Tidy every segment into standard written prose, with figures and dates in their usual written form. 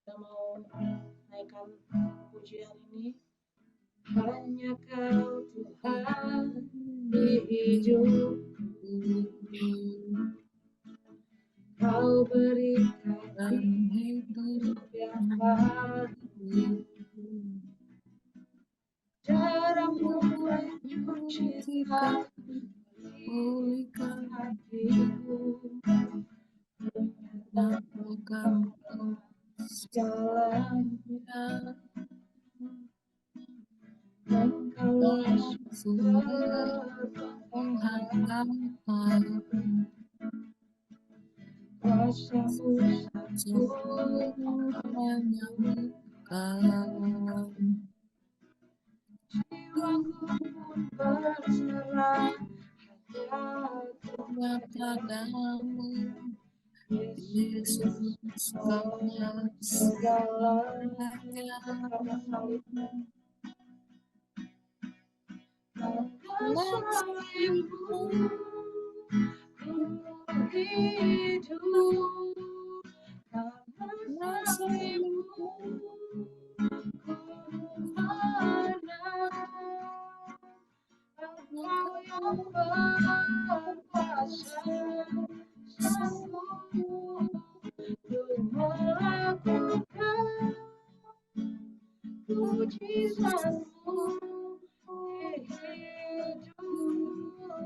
Kita mau naikkan pujian ini. Hanya Kau Tuhan di hidupku. Kau berikan hidup yang baru. Caramu menyucikan, pulihkan hatiku, menyatakan segalanya. Engkaulah sumber pengharapan, kuasa-Mu sempurna menyembuhkan. Jiwaku pun berserah hanya kepadamu, Yesus, Kaulah segalanya. Karena salibmu ku hidup, karena salibmu ku menang. Engkau yang berkuasa, sanggup untuk melakukan mujizat-Mu di hidupku.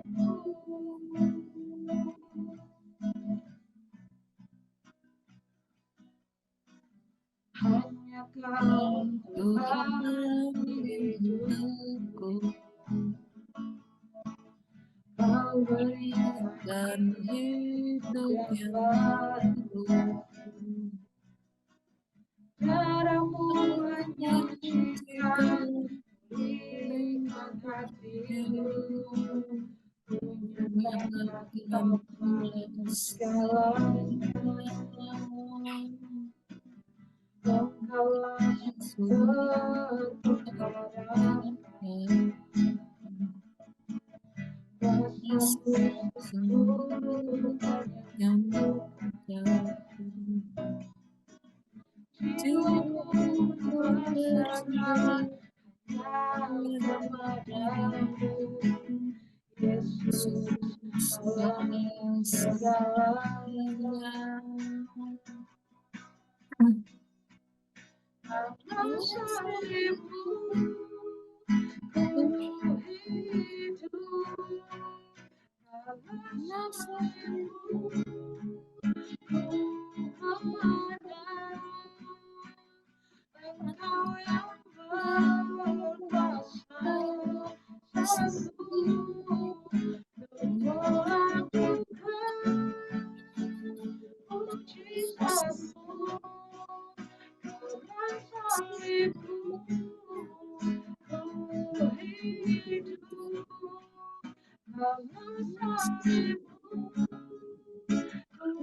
Hanya Kau Tuhan di hidupku. Kau berikan hidup yang baru. Caramu menyucikan, pulihkan hatiku, menyatakan segalanya. Engkaulah sumber pengharapan, kuasa-Mu sempurna menyembuhkan. Jiwaku berserah hanya kepadamu, Yesus, Kaulah segalanya. Karena salibmu ku hidup, karena salibmu ku menang. Engkau yang berkuasa, sanggup untuk melakukan mujizat-Mu. Karena salibmu ku hidup, karena salibmu ku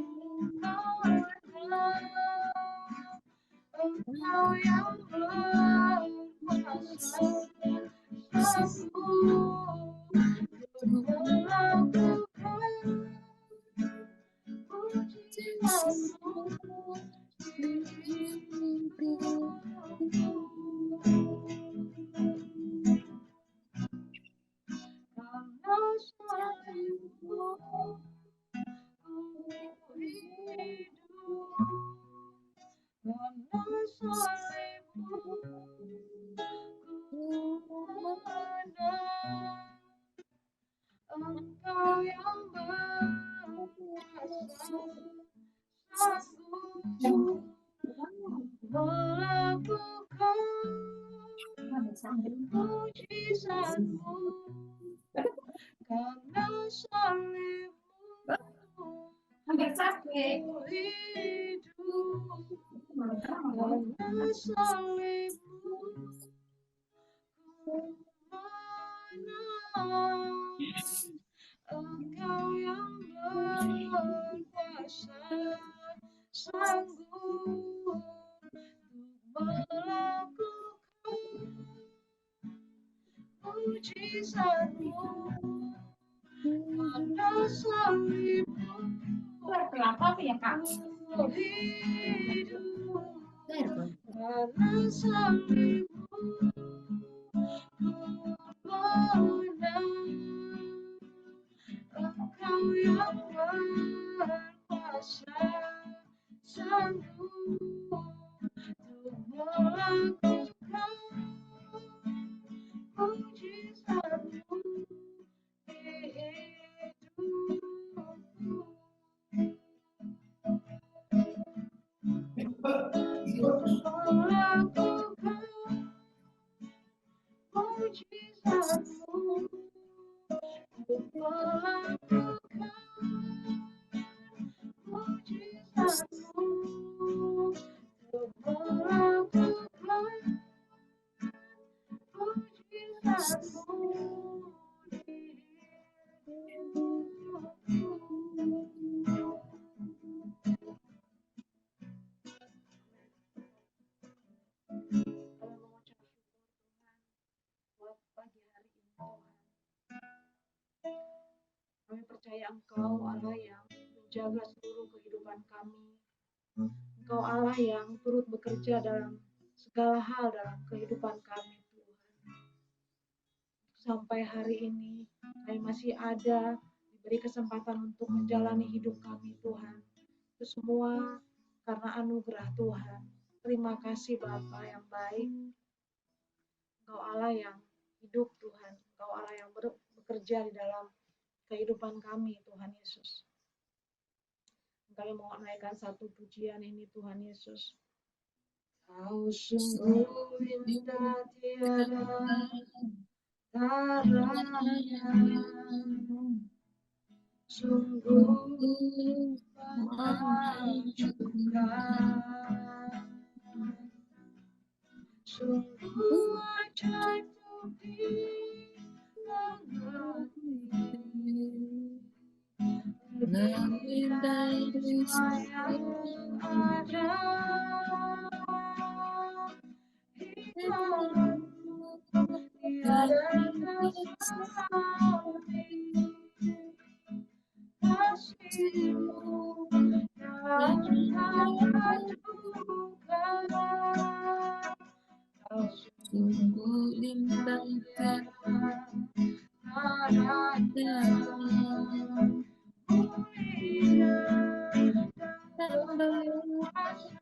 menang. Engkau yang berkuasa, sanggup untuk melakukan mujizat-Mu di hidupku. Karena salibmu ku hidup, karena salibmu ku menang. Engkau yang berkuasa, sanggup melakukan mujizat-Mu. Karena salibmu ku hidup, karena salibmu ku menang. Engkau yang berkuasa, sanggup untuk melakukan mujizat-Mu. Karena salibmu Berapa ya Kak? ku hidup, karena salibmu Engkau yang berkuasa sanggup untuk melakukan mujizatmu di hidupku. Melakukan mujizatmu, melakukan mujizatmu, melakukan mujizatmu di hidupku. Kami mengucap syukur Tuhan buat pagi hari ini Tuhan. Kami percaya Engkau Allah yang menjaga seluruh kehidupan kami. Engkau Allah yang turut bekerja dalam segala hal dalam kehidupan kami Tuhan. Sampai hari ini kami masih ada, diberi kesempatan untuk menjalani hidup kami Tuhan. Itu semua karena anugerah Tuhan. Terima kasih Bapa yang baik. Engkau Allah yang hidup Tuhan. Engkau Allah yang bekerja di dalam kehidupan kami Tuhan Yesus. Kami mau naikkan satu pujian ini Tuhan Yesus. Kau sungguh indah tiada taranya, sungguh menakjubkan, sungguh ajaib lebih dari semua yang ada. Hikmatmu tiada tersalami, kasihmu dalam segala duka. Kau sungguh indah tiada taranya, mulia dan berkuasa.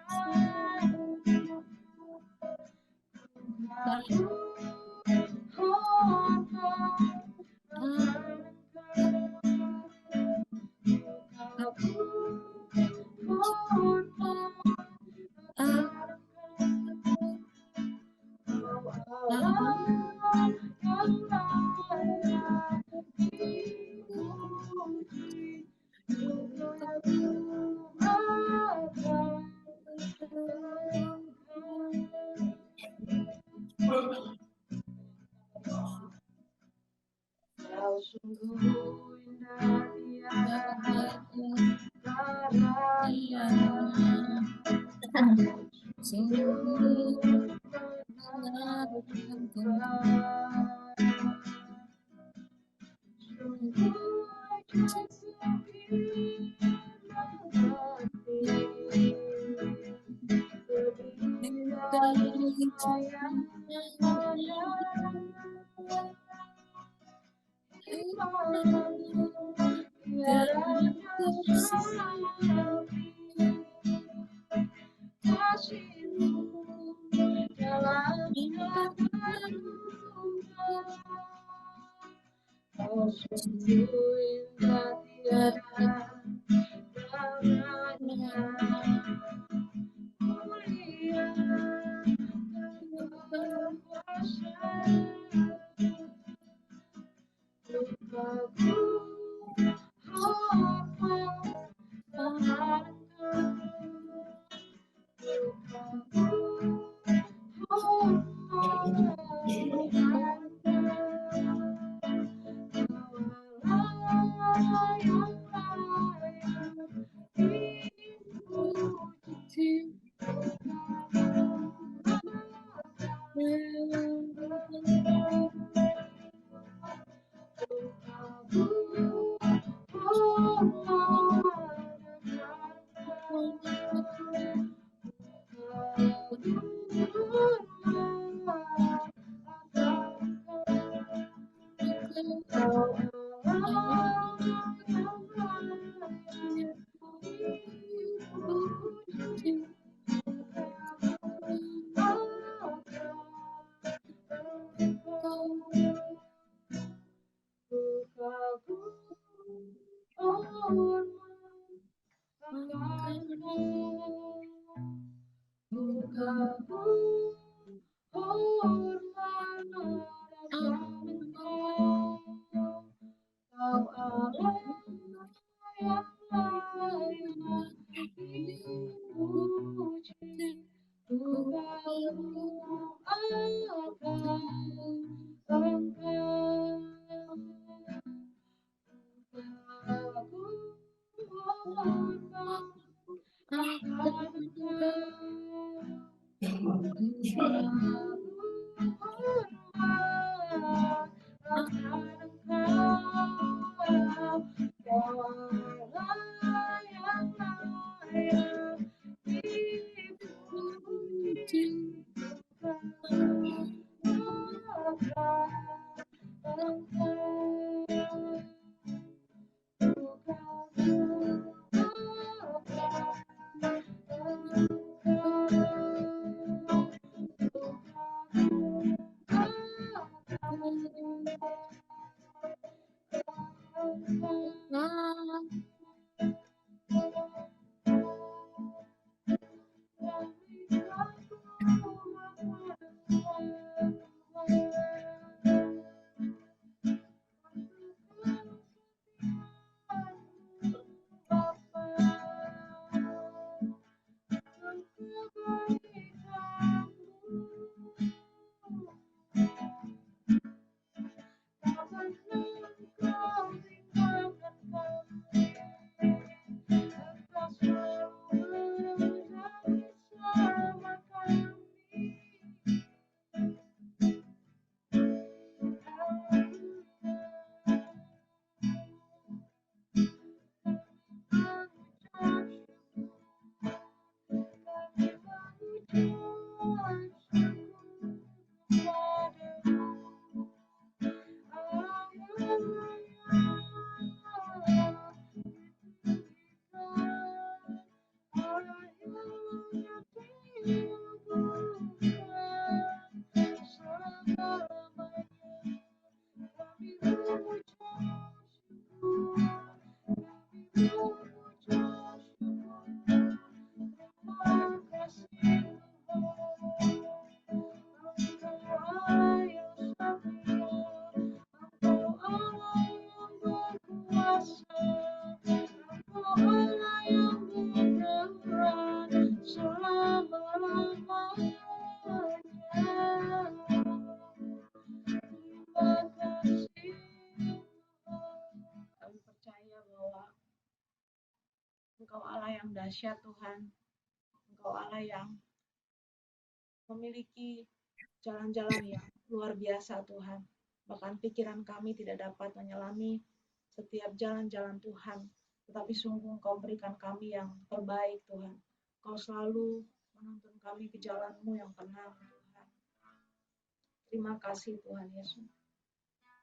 Kau sungguh indah tiada taranya, sungguh menakjubkan, sungguh ajaib mengerti, lebih dari semua yang ada. Hikmatmu tiada tersalami, kasihmu dalam segala duka. Kau sungguh indah tiada taranya, mulia dan berkuasa. Lupaku apa mengharapkan, lupaku apa mengharapkan. Allah yang layak dipuji, Engkau Allah yang dahsyat Tuhan, Engkau Allah yang memiliki jalan-jalan yang luar biasa Tuhan. Bahkan pikiran kami tidak dapat menyelami setiap jalan-jalan Tuhan. Tetapi sungguh Engkau berikan kami yang terbaik Tuhan. Engkau selalu menuntun kami ke jalan-Mu yang benar Tuhan. Terima kasih Tuhan Yesus.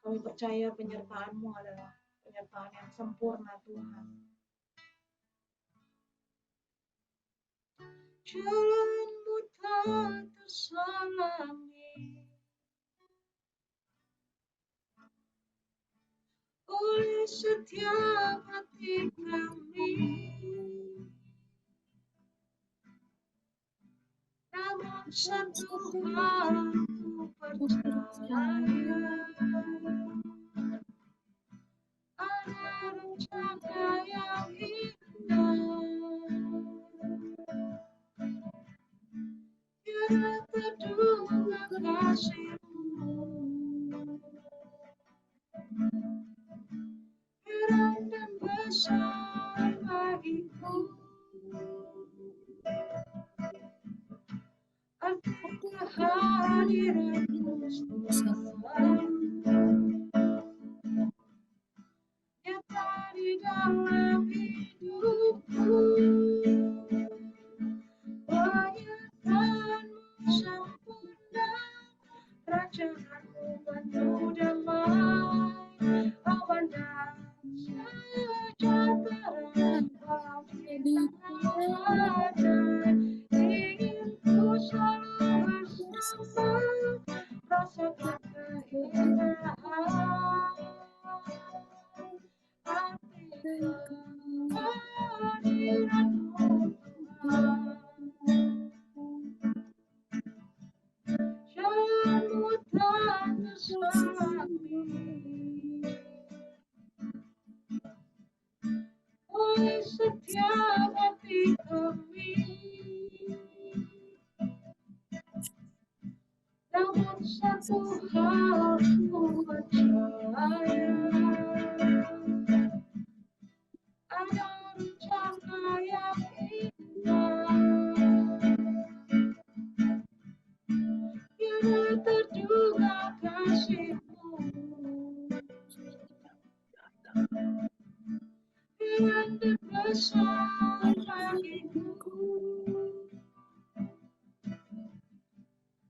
Kami percaya penyertaan-Mu adalah penyertaan yang sempurna Tuhan. Jalan-Mu tak terhalangi oleh setiap hati kami. Namun satu hal ku percaya, ada rencana yang indah. Tiada terduga kasih-Mu, heran dan besar bagiku. Arti kehadiran-Mu nyata di dalam hidupku. Menyatakan rasakan keindahan arti kehadiranmu Tuhan. Jalanmu tak tersepi oleh setiap hati kami. Namun satu hal ku percaya, ada rencana yang indah, tiada terduga kasih-Mu yang besar bagiku.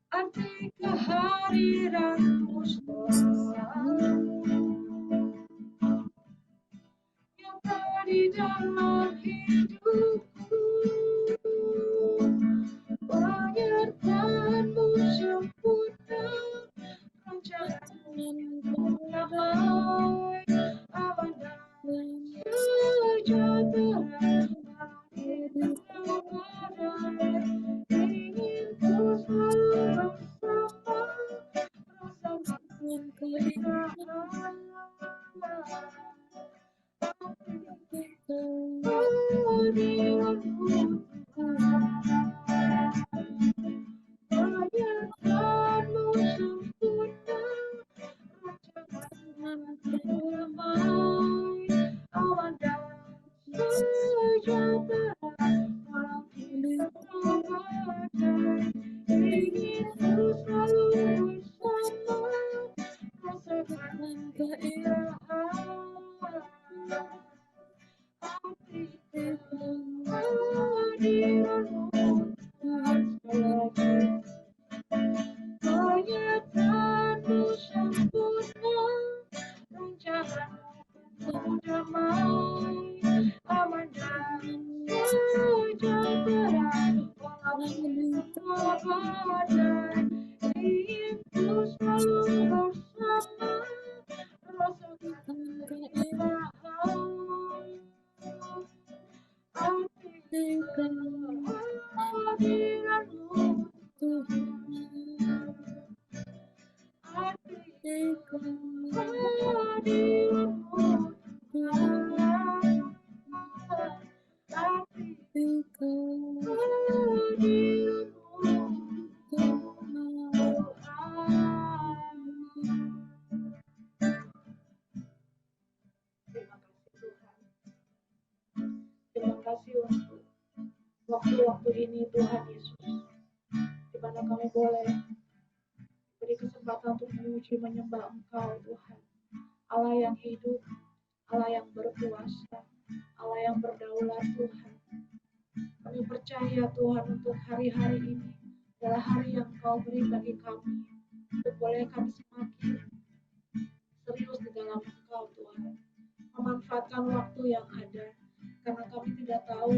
Arti kehadiranmu selalu nyata di dalam hidupku. Penyertaanmu sempurna, rancanganmu damai, aman dan sejahtera. Ingin ku selalu bersama, rasakan keindahan kehadiranmu Tuhan. Penyertaanmu sempurna, rancanganmu damai, aman dan sejahtera. Walau kita badai, ingin ku selalu bersama, rasakan keindahan arti kehadiranmu Tuhan. Sekali lagi, penyertaanmu sempurna, rancanganmu damai, aman dan sejahtera. Walau kita badai, ingin ku selalu bersama, rasakan keindahan arti kehadiranmu Tuhan. Arti kehadiranmu Tuhan. Arti kehadiranmu Tuhan. Terima kasih Tuhan. Terima kasih untuk waktu-waktu ini Tuhan Yesus, di mana kami boleh beri kesempatan untuk memuji menyembah Engkau Tuhan, Allah yang hidup, Allah yang berkuasa, Allah yang berdaulat Tuhan. Kami percaya Tuhan untuk hari-hari ini adalah hari yang Kau beri bagi kami, untuk boleh kami semakin serius di dalam Engkau Tuhan, memanfaatkan waktu yang ada, karena kami tidak tahu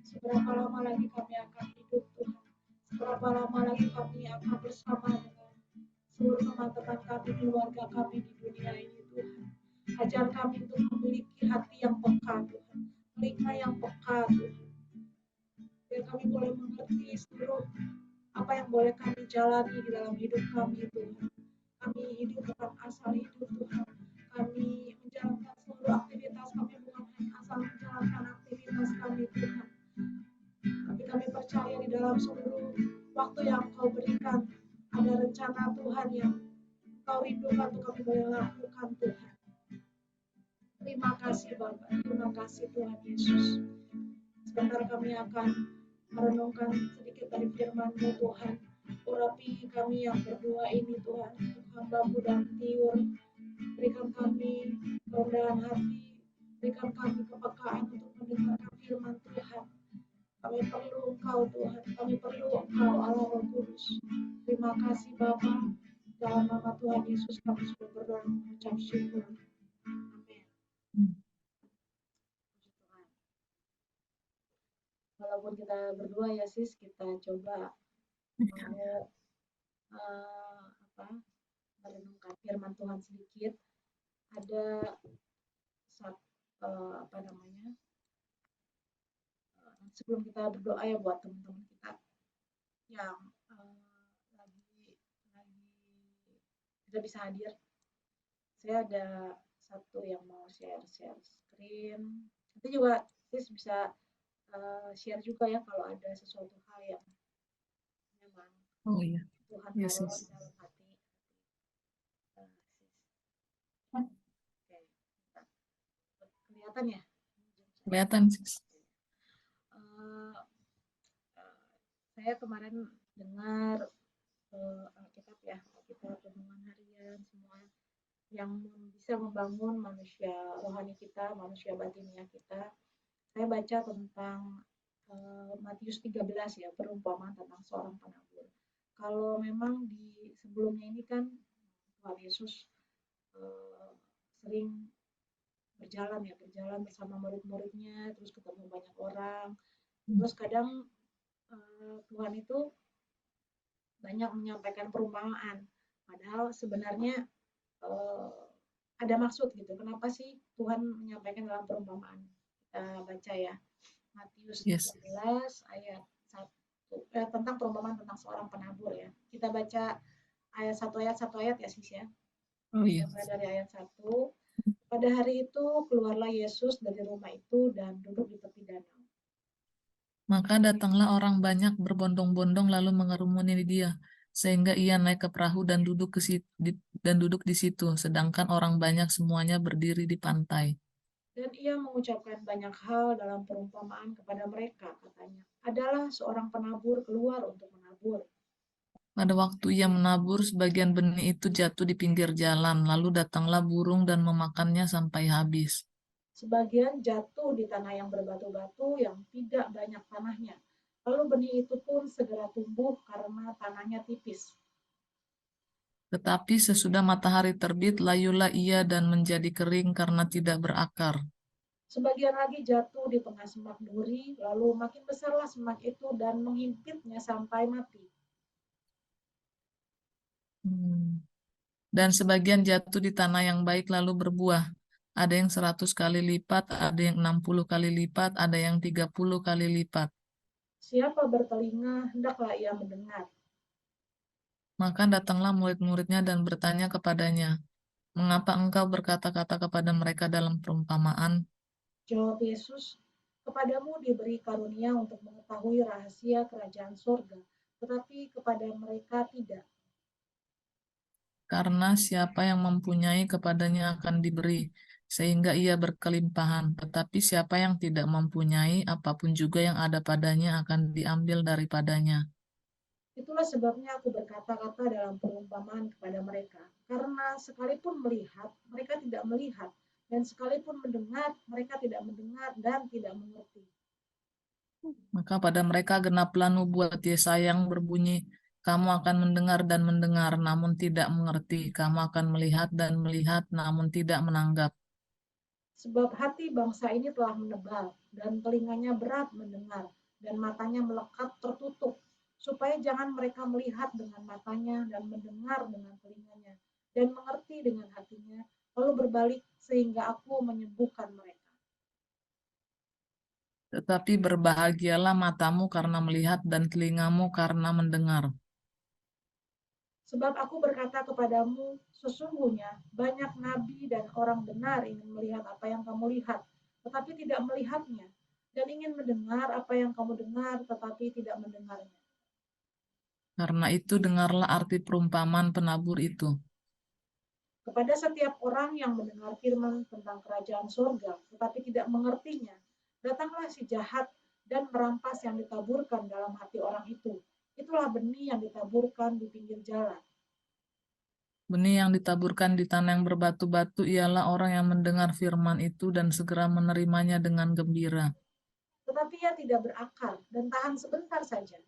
seberapa lama lagi kami akan hidup Tuhan, seberapa lama lagi kami akan bersama dengan seluruh teman-teman kami, keluarga kami di dunia ini Tuhan. Ajar kami untuk memiliki hati yang peka Tuhan, telinga yang peka Tuhan, biar kami boleh mengerti seluruh apa yang boleh kami jalani di dalam hidup kami Tuhan. Kami hidup bukan asal hidup Tuhan, kami menjalankan seluruh aktivitas kami bukan hanya asal menjalankan aktivitas kami Tuhan, tapi kami percaya di dalam seluruh waktu yang Kau berikan ada rencana Tuhan yang Kau rindukan untuk kami boleh lakukan Tuhan. Terima kasih Bapak, terima kasih Tuhan Yesus. Sebentar kami akan merenungkan sedikit dari firman-Mu Tuhan. Urapi kami yang berdua ini Tuhan, hamba-Mu dan Tiur. Berikan kami kerendahan hati, berikan kami kepekaan untuk mendengarkan firman Tuhan. Kami perlu Engkau Tuhan, kami perlu Engkau Allah Roh Kudus. Terima kasih Bapa, dalam nama Tuhan Yesus kami sudah berdoa dan mengucap syukur. Amin. Walaupun kita berdua ya sis, kita coba mau merenungkan firman Tuhan sedikit, ada apa namanya, sebelum kita berdoa ya buat teman-teman kita yang lagi tidak bisa hadir, saya ada satu yang mau share screen. Nanti juga sis bisa share juga ya kalau ada sesuatu hal yang memang Tuhan Yes, taruh yes. di dalam hati. Kelihatan ya? Kelihatan, sis. Saya kemarin dengar Alkitab ya, Alkitab renungan harian semua yang bisa membangun manusia rohani kita, manusia batinnya kita. Saya baca tentang Matius 13 ya, perumpamaan tentang seorang penabur. Kalau memang di sebelumnya ini kan Tuhan Yesus sering berjalan bersama murid-muridnya, terus ketemu banyak orang. Terus kadang Tuhan itu banyak menyampaikan perumpamaan, padahal sebenarnya ada maksud gitu. Kenapa sih Tuhan menyampaikan dalam perumpamaan? Kita baca ya, Matius 13 ayat 1, tentang perumpamaan tentang seorang penabur ya. Kita baca ayat satu ayat ya sis ya. Dari ayat 1. Pada hari itu keluarlah Yesus dari rumah itu dan duduk di tepi danau. Maka datanglah orang banyak berbondong-bondong lalu mengerumuni dia, sehingga ia naik ke perahu dan duduk di situ, sedangkan orang banyak semuanya berdiri di pantai. Dan ia mengucapkan banyak hal dalam perumpamaan kepada mereka, katanya. Adalah seorang penabur keluar untuk menabur. Pada waktu ia menabur, sebagian benih itu jatuh di pinggir jalan, lalu datanglah burung dan memakannya sampai habis. Sebagian jatuh di tanah yang berbatu-batu yang tidak banyak tanahnya. Lalu benih itu pun segera tumbuh karena tanahnya tipis. Tetapi sesudah matahari terbit, layulah ia dan menjadi kering karena tidak berakar. Sebagian lagi jatuh di tengah semak duri, lalu makin besarlah semak itu dan menghimpitnya sampai mati. Dan sebagian jatuh di tanah yang baik lalu berbuah. Ada yang 100 kali lipat, ada yang 60 kali lipat, ada yang 30 kali lipat. Siapa bertelinga, hendaklah ia mendengar. Maka datanglah murid-muridnya dan bertanya kepadanya, "Mengapa engkau berkata-kata kepada mereka dalam perumpamaan?" Jawab Yesus, kepadamu diberi karunia untuk mengetahui rahasia kerajaan surga, tetapi kepada mereka tidak. Karena siapa yang mempunyai kepadanya akan diberi, sehingga ia berkelimpahan. Tetapi siapa yang tidak mempunyai, apapun juga yang ada padanya akan diambil daripadanya. Itulah sebabnya aku berkata-kata dalam perumpamaan kepada mereka, karena sekalipun melihat, mereka tidak melihat, dan sekalipun mendengar, mereka tidak mendengar dan tidak mengerti. Maka pada mereka genaplah nubuat Yesaya yang berbunyi, "Kamu akan mendengar dan mendengar, namun tidak mengerti. Kamu akan melihat dan melihat, namun tidak menanggap." Sebab hati bangsa ini telah menebal, dan telinganya berat mendengar, dan matanya melekat tertutup, supaya jangan mereka melihat dengan matanya dan mendengar dengan telinganya, dan mengerti dengan hatinya, lalu berbalik sehingga aku menyembuhkan mereka. Tetapi berbahagialah matamu karena melihat dan telingamu karena mendengar. Sebab aku berkata kepadamu, sesungguhnya banyak nabi dan orang benar ingin melihat apa yang kamu lihat, tetapi tidak melihatnya, dan ingin mendengar apa yang kamu dengar, tetapi tidak mendengarnya. Karena itu dengarlah arti perumpamaan penabur itu. Kepada setiap orang yang mendengar firman tentang kerajaan surga, tetapi tidak mengertinya, datanglah si jahat dan merampas yang ditaburkan dalam hati orang itu. Itulah benih yang ditaburkan di pinggir jalan. Benih yang ditaburkan di tanah yang berbatu-batu ialah orang yang mendengar firman itu dan segera menerimanya dengan gembira. Tetapi ia tidak berakar dan tahan sebentar saja.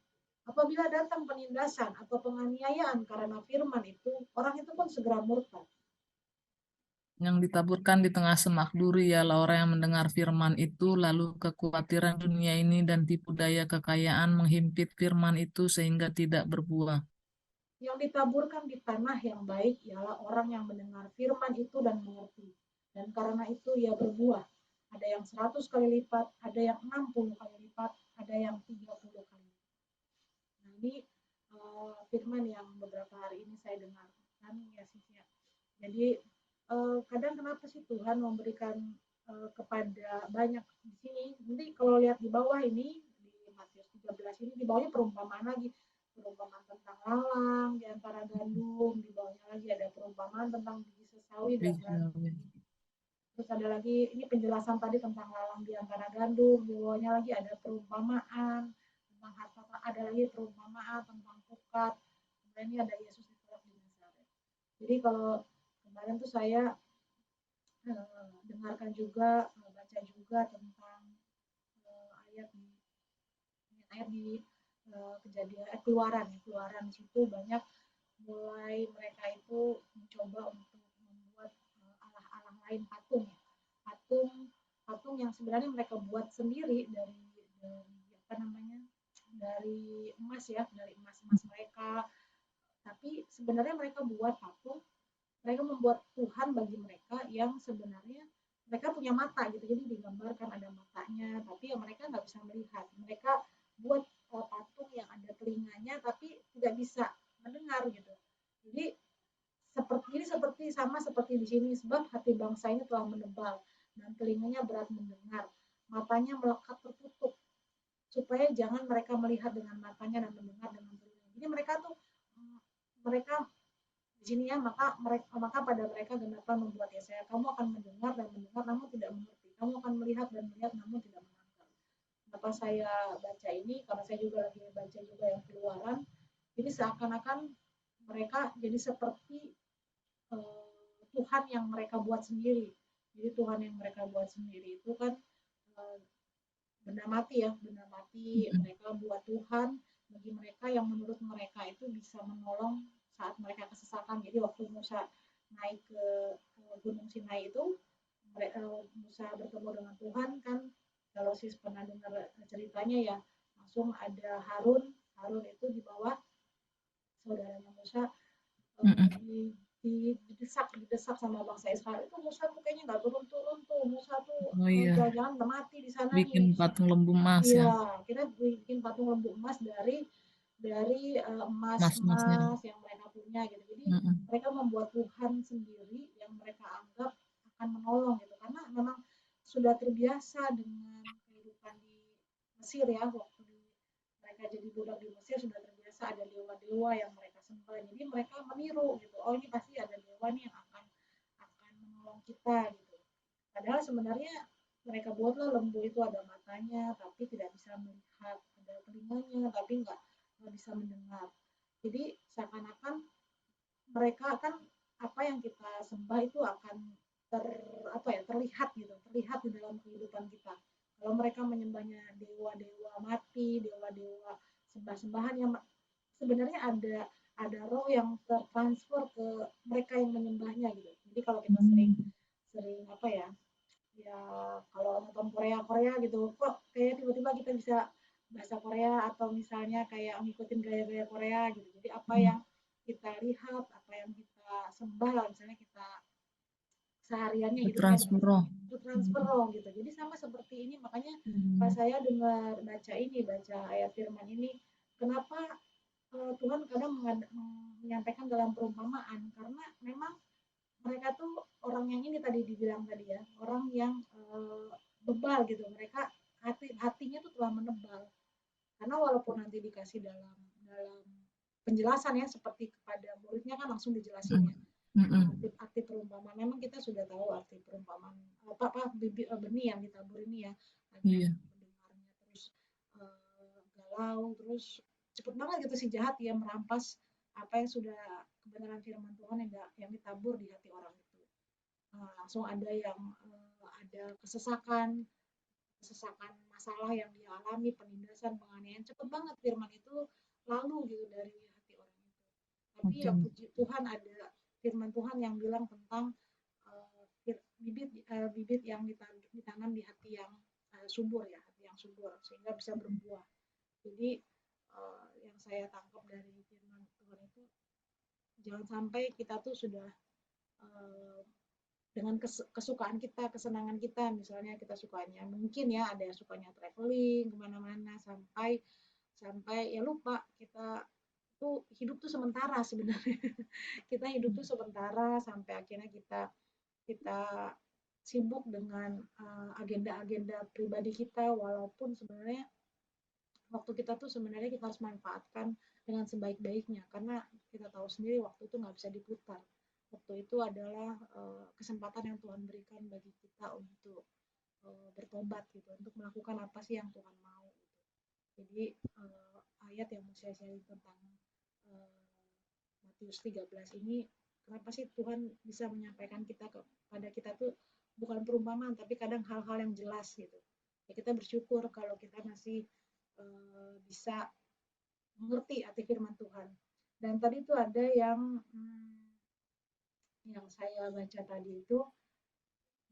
Apabila datang penindasan atau penganiayaan karena firman itu, orang itu pun segera murtad. Yang ditaburkan di tengah semak duri ialah orang yang mendengar firman itu, lalu kekhawatiran dunia ini dan tipu daya kekayaan menghimpit firman itu sehingga tidak berbuah. Yang ditaburkan di tanah yang baik ialah orang yang mendengar firman itu dan mengerti. Dan karena itu ia berbuah. Ada yang 100 kali lipat, ada yang 60 kali lipat, ada yang 30 kali lipat. Nah, ini firman yang beberapa hari ini saya dengarkan ya sih ya. Jadi kadang kenapa sih Tuhan memberikan kepada banyak di sini. Nanti kalau lihat di bawah ini di Matius 13 ini di bawahnya perumpamaan lagi. Perumpamaan tentang lalang di antara gandum, di bawahnya lagi ada perumpamaan tentang biji sesawi dan Bisa. gandum. Terus ada lagi ini penjelasan tadi tentang lalang di antara gandum, di bawahnya lagi ada perumpamaan tentang harta, ada lagi perumpamaan tentang pukat. Kemudian ini ada Yesus ditolak di Nazaret. Jadi kalau kemarin tuh saya dengarkan juga, baca juga tentang ayat di kejadian keluaran ya, keluaran situ banyak mulai mereka itu mencoba untuk membuat alah-alah lain patung ya. Patung patung yang sebenarnya mereka buat sendiri dari apa namanya? Dari emas ya, dari emas-emas mereka. Tapi sebenarnya mereka buat patung, mereka membuat Tuhan bagi mereka yang sebenarnya mereka punya mata gitu, jadi digambarkan ada matanya, tapi ya mereka nggak bisa melihat. Mereka buat patung yang ada telinganya, tapi tidak bisa mendengar gitu. Jadi seperti sama seperti di sini, sebab hati bangsa ini telah menebal dan telinganya berat mendengar, matanya melekat tertutup, supaya jangan mereka melihat dengan matanya dan mendengar dengan telinganya. Jadi mereka tuh mereka di sini ya, maka pada mereka genaplah membuat Yesaya, kamu akan mendengar dan mendengar namun tidak mengerti, kamu akan melihat dan melihat namun tidak menangkap. Kenapa saya baca ini, karena saya juga lagi baca juga yang keluaran, jadi seakan-akan mereka jadi seperti Tuhan yang mereka buat sendiri. Jadi Tuhan yang mereka buat sendiri itu kan uh, benda mati ya, benda mati mereka buat Tuhan bagi mereka yang menurut mereka itu bisa menolong saat mereka kesesakan. Jadi waktu Musa naik ke Gunung Sinai itu, Musa bertemu dengan Tuhan kan, kalau sis pernah dengar ceritanya ya, langsung ada Harun, Harun itu di bawah saudaranya Musa, didesak sama bangsa Israel itu. Musa tuh kayaknya nggak turun-turun tuh, Musa tuh Oh iya, jangan-jangan udah mati di sana bikin nih. patung lembu emas ya, Iya, kita bikin patung lembu emas dari emas-emasnya. emas-emas yang mereka punya gitu. Jadi mereka membuat Tuhan sendiri yang mereka anggap akan menolong gitu. Karena memang sudah terbiasa dengan kehidupan di Mesir ya, waktu mereka jadi budak di Mesir sudah terbiasa ada dewa-dewa yang mereka sembah. Jadi mereka meniru gitu. Oh, ini pasti ada dewa nih yang akan menolong kita gitu. Padahal sebenarnya mereka buatlah lembu itu ada matanya tapi tidak bisa melihat, ada telinganya tapi nggak bisa mendengar. Jadi seakan-akan mereka kan apa yang kita sembah itu akan terlihat gitu, terlihat di dalam kehidupan kita. Kalau mereka menyembahnya dewa-dewa mati, dewa-dewa sembah-sembahan yang sebenarnya ada roh yang tertransfer ke mereka yang menyembahnya gitu. Jadi kalau kita sering sering apa ya, ya kalau nonton Korea Korea gitu kok kayak tiba-tiba kita bisa bahasa Korea atau misalnya kayak ngikutin gaya-gaya Korea gitu. Jadi apa yang kita lihat, apa yang kita sembah lah, misalnya kita sehariannya hidupnya dengan Transfer roh. itu transfer roh gitu. Jadi sama seperti ini, makanya pas saya dengar baca ayat firman ini, kenapa Tuhan kadang menyampaikan dalam perumpamaan, karena memang mereka tuh orang yang ini tadi dibilang tadi ya, orang yang bebal gitu. Mereka hatinya tuh telah menebal. Karena walaupun nanti dikasih dalam dalam penjelasan ya, seperti kepada muridnya kan langsung dijelasin ya. Arti perumpamaan, memang kita sudah tahu arti perumpamaan apa benih yang ditabur ini ya, ada yang Iya, mendengarnya terus galau, terus cepet banget gitu si jahat ya merampas apa yang sudah kebenaran firman Tuhan yang ditabur di hati orang itu. Langsung ada yang ada kesesakan, masalah yang dia alami, penindasan, penganiayaan, cepet banget firman itu lalu gitu dari hati orang itu. Tapi ya oke. puji Tuhan ada firman Tuhan yang bilang tentang bibit yang ditanam di hati yang subur ya, hati yang subur sehingga bisa berbuah. Jadi yang saya tangkap dari firman Tuhan itu Jangan sampai kita tuh sudah eh, dengan kesukaan kita, kesenangan kita, misalnya kita sukanya mungkin ya ada yang sukanya traveling kemana-mana sampai sampai ya lupa kita tuh hidup tuh sementara sebenarnya. Kita hidup tuh sementara sampai akhirnya kita kita sibuk dengan agenda-agenda pribadi kita walaupun sebenarnya waktu kita tuh sebenarnya kita harus manfaatkan dengan sebaik-baiknya karena kita tahu sendiri waktu itu nggak bisa diputar. Waktu itu adalah kesempatan yang Tuhan berikan bagi kita untuk bertobat gitu, untuk melakukan apa sih yang Tuhan mau. Gitu. Jadi ayat yang mau saya share tentang uh, Matius 13 ini, kenapa sih Tuhan bisa menyampaikan kita kepada kita tuh bukan perumpamaan tapi kadang hal-hal yang jelas gitu. Ya kita bersyukur kalau kita masih bisa mengerti arti firman Tuhan. Dan tadi itu ada yang saya baca tadi itu,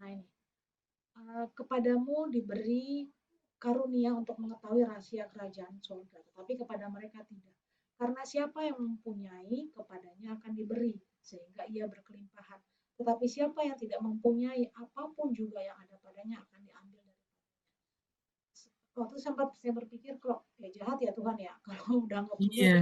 nah ini, kepadamu diberi karunia untuk mengetahui rahasia kerajaan surga, tetapi kepada mereka tidak. Karena siapa yang mempunyai, kepadanya akan diberi, sehingga ia berkelimpahan. Tetapi siapa yang tidak mempunyai, apapun juga yang ada padanya akan diambil dari. Waktu sempat saya berpikir kok ya jahat ya Tuhan ya, kalau udah nggak punya Iya.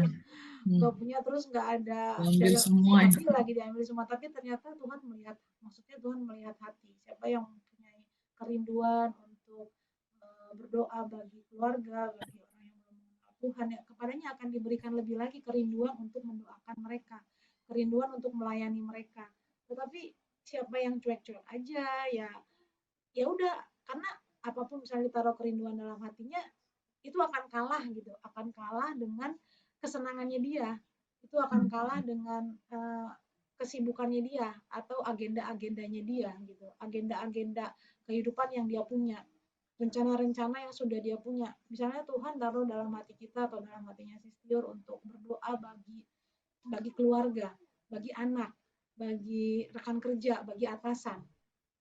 terus Hmm. nggak ada Diambil dari semua ya. diambil lagi diambil semua, tapi ternyata Tuhan melihat, maksudnya Tuhan melihat hati siapa yang mempunyai kerinduan untuk berdoa bagi keluarga, bagi orang yang belum mengenal Tuhan ya, kepadanya akan diberikan lebih lagi kerinduan untuk mendoakan mereka, kerinduan untuk melayani mereka. Tetapi siapa yang cuek-cuek aja ya, ya udah, karena apapun misalnya ditaruh kerinduan dalam hatinya itu akan kalah gitu, akan kalah dengan kesenangannya dia, itu akan kalah dengan kesibukannya dia atau agenda-agendanya dia gitu, agenda-agenda kehidupan yang dia punya, rencana-rencana yang sudah dia punya. Misalnya Tuhan taruh dalam hati kita atau dalam hatinya Sistiur untuk berdoa bagi bagi keluarga, bagi anak, bagi rekan kerja, bagi atasan.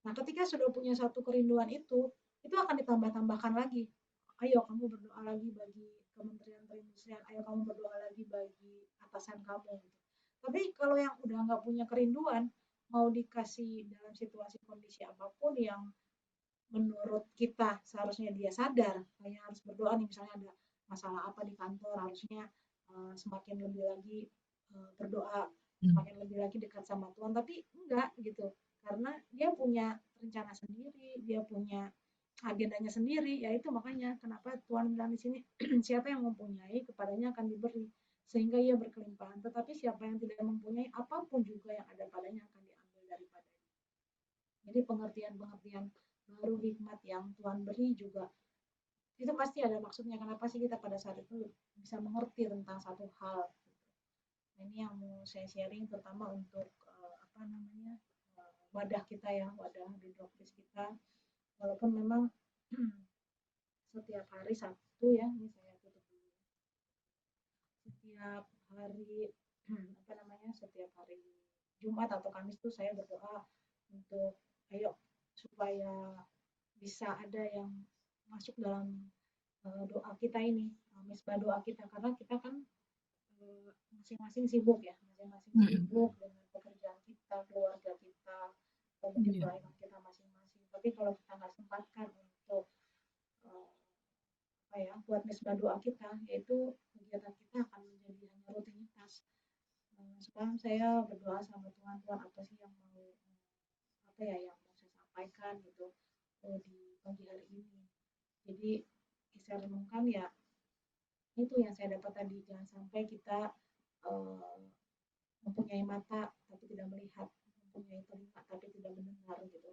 Nah, ketika sudah punya satu kerinduan itu akan ditambah-tambahkan lagi. Ayo kamu berdoa lagi bagi kementerian perindustrian, ayo kamu berdoa lagi bagi atasan kamu. Gitu. Tapi kalau yang udah nggak punya kerinduan, mau dikasih dalam situasi kondisi apapun yang menurut kita seharusnya dia sadar, kayak harus berdoa nih misalnya ada masalah apa di kantor, harusnya semakin lebih lagi berdoa, semakin lebih lagi dekat sama Tuhan, tapi enggak gitu, karena dia punya rencana sendiri, dia punya agendanya sendiri, ya itu makanya kenapa Tuhan bilang di sini siapa yang mempunyai kepadanya akan diberi sehingga ia berkelimpahan, tetapi siapa yang tidak mempunyai apapun juga yang ada padanya akan diambil daripadanya. Jadi pengertian-pengertian baru hikmat yang Tuhan beri juga itu pasti ada maksudnya, kenapa sih kita pada saat itu bisa mengerti tentang satu hal. Nah, ini yang mau saya sharing terutama untuk apa namanya wadah kita ya, wadah bidokris kita, walaupun memang setiap hari Sabtu ya, ini saya tutup dulu, setiap hari apa namanya, setiap hari Jumat atau Kamis tuh saya berdoa untuk ayo supaya bisa ada yang masuk dalam doa kita ini, misbah doa kita, karena kita kan masing-masing sibuk ya, masing-masing sibuk dengan pekerjaan kita, keluarga kita, atau mungkin pelayanan kita masing-masing. Tapi kalau kita nggak sempatkan untuk apa ya, buat misbah doa kita, yaitu kegiatan kita akan menjadi hanya rutinitas. Sekarang saya berdoa sama Tuhan, Tuhan apa sih yang mau apa ya yang mau saya sampaikan gitu di pagi hari ini. Jadi saya renungkan ya itu yang saya dapat tadi, jangan sampai kita uh, mempunyai mata tapi tidak melihat, mempunyai telinga tapi tidak mendengar gitu.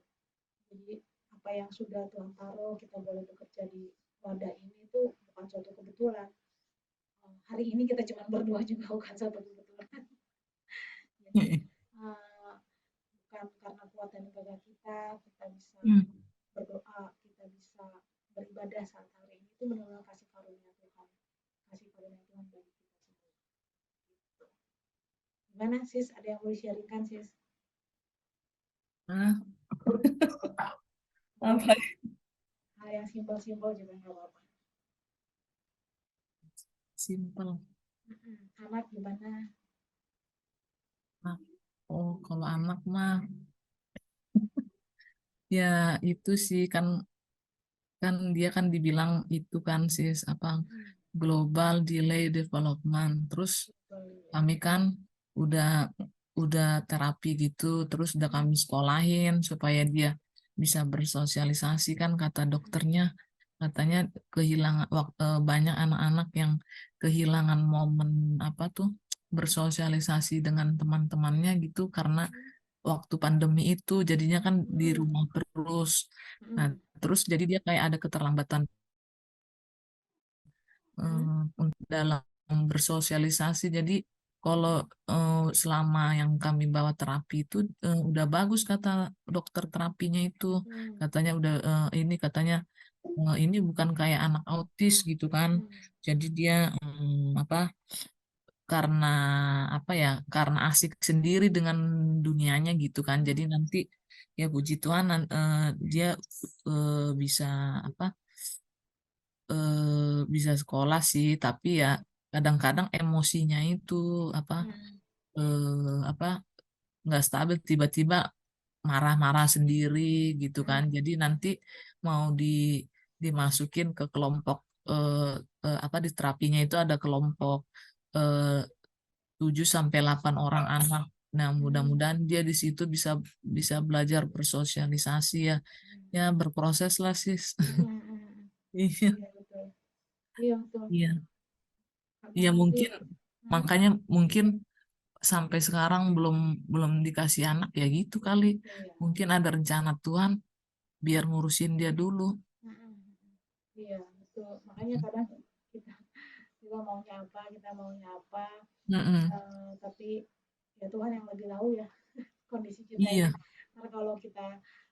Jadi apa yang sudah Tuhan taruh kita boleh bekerja di wadah ini itu bukan suatu kebetulan. Hari ini kita cuma berdua juga bukan suatu kebetulan. Jadi bukan karena kuat dan tenaga kita bisa berdoa, kita bisa beribadah saat hari ini, itu benar-benar kasih karunia Tuhan, kasih karunia Tuhan bagi kita semua. Gitu. Gimana sis? Ada yang mau sharingkan sis? Apa? Hal yang simpel-simpel juga nggak apa-apa. Simpel. Anak gimana? anak mah ya itu sih kan kan dia kan dibilang itu kan sis apa Hmm, global delay development. Terus betul ya. kami kan udah udah terapi gitu, terus udah Hmm, kami sekolahin supaya dia bisa bersosialisasi kan kata dokternya, katanya kehilangan waktu banyak anak-anak yang kehilangan momen apa tuh bersosialisasi dengan teman-temannya gitu karena waktu pandemi itu jadinya kan di hmm, rumah terus. Nah, hmm, terus jadi dia kayak ada keterlambatan hmm, untuk dalam bersosialisasi. Jadi kalau selama yang kami bawa terapi itu udah bagus kata dokter terapinya itu. hmm, Katanya udah ini katanya ini bukan kayak anak autis gitu kan. hmm, Jadi dia apa karena apa ya karena asik sendiri dengan dunianya gitu kan. Jadi hmm, nanti ya puji Tuhan dia bisa apa bisa sekolah sih, tapi ya kadang-kadang emosinya itu apa hmm, apa nggak stabil, tiba-tiba marah-marah sendiri gitu kan. hmm, Jadi nanti mau dimasukin ke kelompok apa di terapinya itu ada kelompok eh, 7 sampai 8 orang anak. Nah, hmm, mudah-mudahan dia di situ bisa bisa belajar bersosialisasi ya. Ya berproses lah sis. hmm, hmm, hmm. Iya. Iya betul. Iya betul. Iya. Karena Iya nanti, mungkin hmm, makanya mungkin sampai sekarang belum belum dikasih anak ya gitu kali. iya. Mungkin ada rencana Tuhan biar ngurusin dia dulu. Hmm, hmm, hmm. Iya betul. Makanya kadang kita kita maunya apa, kita maunya apa, Mm-mm. tapi ya Tuhan yang lebih tahu ya kondisi kita ini. Iya, Karena kalau kita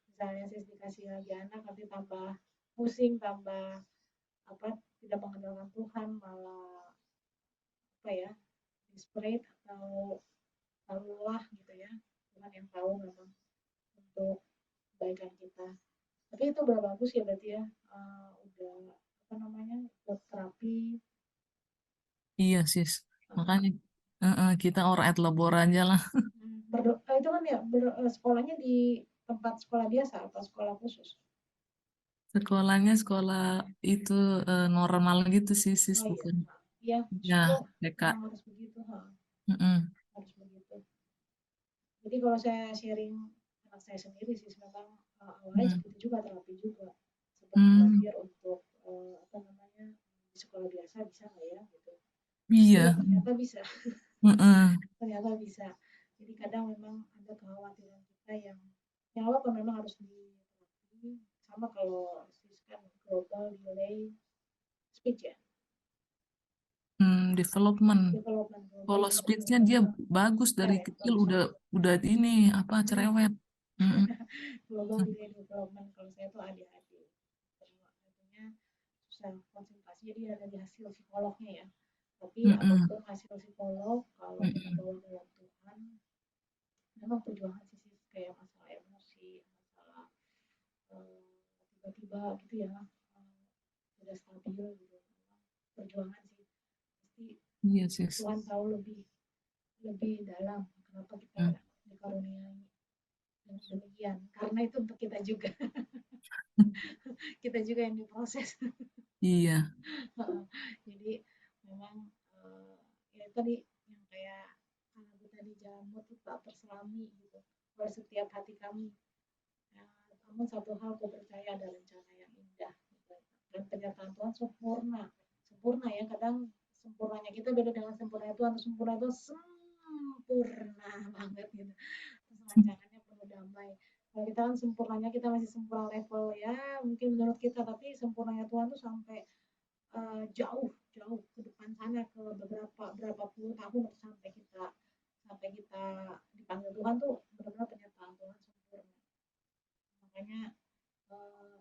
misalnya sih dikasih lagi anak nanti tambah pusing, tambah apa tidak mengandalkan Tuhan, malah apa ya desperate atau lelah gitu ya. Tuhan yang tahu memang untuk kebaikan kita. Tapi itu udah bagus ya berarti ya. Udah apa namanya buat terapi. iya sis. uh, Makanya kita orang et labor aja lah. berdoa itu kan ya sekolahnya di tempat sekolah biasa atau sekolah khusus. Sekolahnya sekolah itu normal gitu sih sis Oh iya, bukan. iya Ya, justru TK. memang harus begitu, Mm-mm. harus begitu. Jadi kalau saya sharing anak saya sendiri sih memang awalnya Mm. seperti juga terapi juga sempat Hmm, berpikir untuk apa namanya di sekolah biasa bisa nggak ya gitu. Iya iya. ternyata bisa, Mm-mm. ternyata bisa. Jadi kadang memang ada kekhawatiran kita yang apa memang harus diterapi sama kalau kan global delay speech ya, Development. development global Kalau speednya dia development. bagus Ya, dari ya kecil bagus ya. udah ini apa Hmm. cerewet. Mm-mm. Global delay development kalau saya tuh ADHD. Artinya susah konsentrasi jadi ada di hasil psikolognya ya. Tapi Mm-mm. apapun hasil psikolog kalau kita Mm-mm. bawa dalam Tuhan memang perjuangan sih kayak masalah emosi, masalah eh, tiba-tiba gitu ya tidak stabil gitu. Perjuangan sih pasti Iya sis. Tuhan tahu lebih lebih dalam kenapa kita Mm. dikaruniai dengan demikian karena itu untuk kita juga kita juga yang diproses. Iya. Jadi memang ya tadi yang kayak aku tadi jamu tuh tak terselami gitu pada setiap hati kami. Namun satu hal aku percaya ada rencana yang indah gitu. Dan penyertaan Tuhan sempurna, sempurna ya kadang sempurnanya kita beda dengan sempurna Tuhan. Sempurna itu sempurna banget gitu. Terus rancangannya penuh damai. Kalau kita kan sempurnanya kita masih sempurna level ya mungkin menurut kita tapi sempurnanya Tuhan tuh sampai jauh jauh ke depan sana ke beberapa berapa puluh tahun atau sampai kita dipanggil Tuhan tuh benar-benar penyertaan Tuhan sempurna. Makanya eh,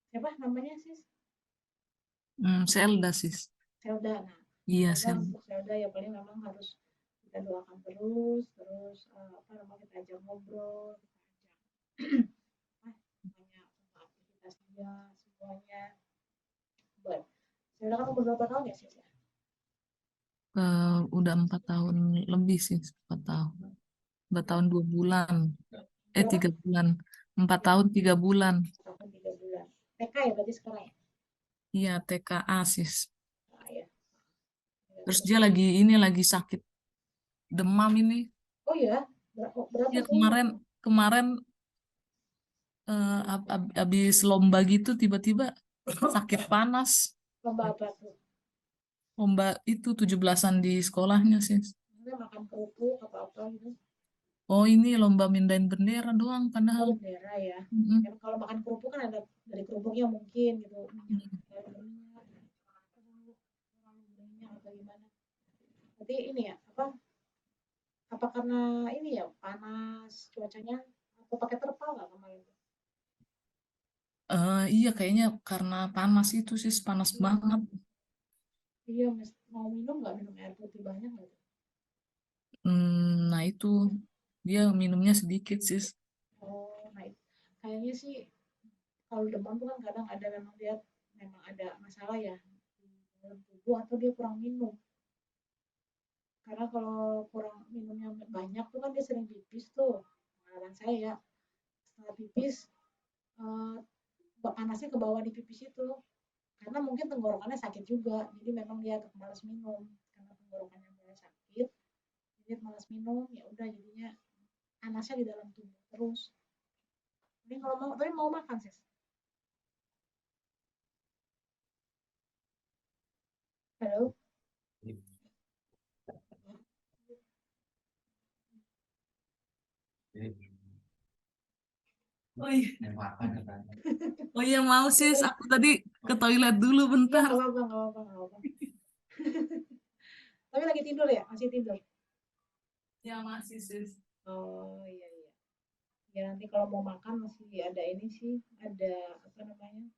siapa namanya sih Zelda sis. Selda. Nah, Iya semoga Zelda. untuk Selda ya paling memang harus kita doakan terus, terus apa namanya kita ajak ngobrol, kita ajak tanya tentang aktivitas dia semuanya. Buat Selda kan umur berapa tahun ya sih Udah 4 tahun lebih sih 4 tahun. 2 tahun 2 bulan. Berapa? 3 bulan. 4 tahun 3 bulan. Tahun 3 bulan. TK ya berarti sekarang ya? Iya, TKA sis. Nah, ya. Terus dia lagi sakit demam ini. Oh ya, berapa Ya suhunya? kemarin habis lomba gitu tiba-tiba sakit panas. Lomba apa tuh? Lomba itu 17-an di sekolahnya sih. Maksudnya makan kerupuk apa-apa gitu? Oh ini lomba mindahin bendera doang Oh padahal. bendera ya. Mm-mm. Kan kalau makan kerupuk kan ada dari kerupuknya mungkin gitu minyak, minyak, terlalu berminyak atau gimana? Berarti ini ya apa? Apa karena ini ya panas cuacanya? Atau pakai terpal nggak kemarin? Iya kayaknya karena panas itu sih panas banget. Iya, mau minum nggak minum air putih banyak nggak tuh? Nah itu dia minumnya sedikit sih. Oh, nah kayaknya sih kalau demam tuh kan kadang ada memang dia memang ada masalah ya di dalam tubuh atau dia kurang minum. Karena kalau kurang minumnya banyak tuh kan dia sering pipis tuh. Pengalaman saya ya, setelah pipis eh, panasnya ke bawah di pipis itu. Karena mungkin tenggorokannya sakit juga, jadi memang dia agak malas minum. Karena tenggorokannya mulai sakit, jadi malas minum, ya udah jadinya panasnya di dalam tubuh terus. Jadi kalau mau, tapi mau makan sih. Halo? Oh iya. Oh iya mau sis, aku tadi ke toilet dulu Iya, bentar. nggak apa-apa, nggak apa-apa, nggak apa-apa. Tapi lagi tidur ya? Masih tidur? Ya masih sis. Oh iya iya. Ya nanti kalau mau makan masih ada ini sih, ada apa namanya?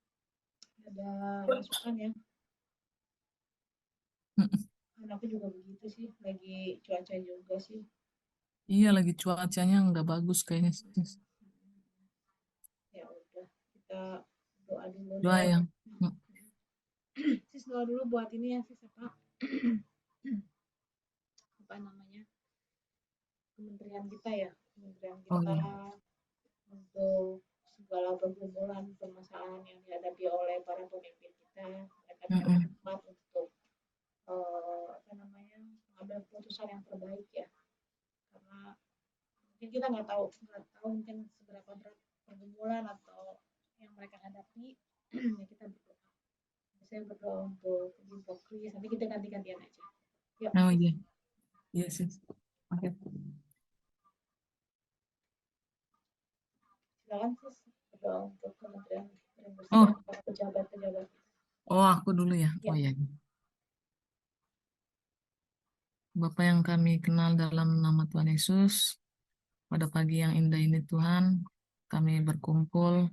Ada masukan ya. Kan aku juga begitu sih, lagi cuaca juga sih. Iya lagi cuacanya nggak bagus kayaknya sis. Ya udah, kita doa dulu Doa deh. yang Sis doa dulu buat ini ya, sis apa? Apa namanya? Kementerian kita ya, kementerian oh kita iya. untuk segala pergumulan permasalahan yang dihadapi oleh para pemimpin kita. Mereka biar Mm-mm. cepat untuk apa namanya mengambil keputusan yang terbaik ya. Karena mungkin kita nggak tahu mungkin seberapa berat pergumulan atau yang mereka hadapi. Ya kita berdoa. Saya berdoa untuk Bimpo Kris. Nanti kita ganti-gantian aja. Yuk, Oh iya. Iya sis. Oke. silakan sis berdoa untuk Kementerian Perindustrian Oh, para pejabat-pejabat. oh aku dulu ya. Ya, Oh iya. Bapa yang kami kenal dalam nama Tuhan Yesus, pada pagi yang indah ini Tuhan, kami berkumpul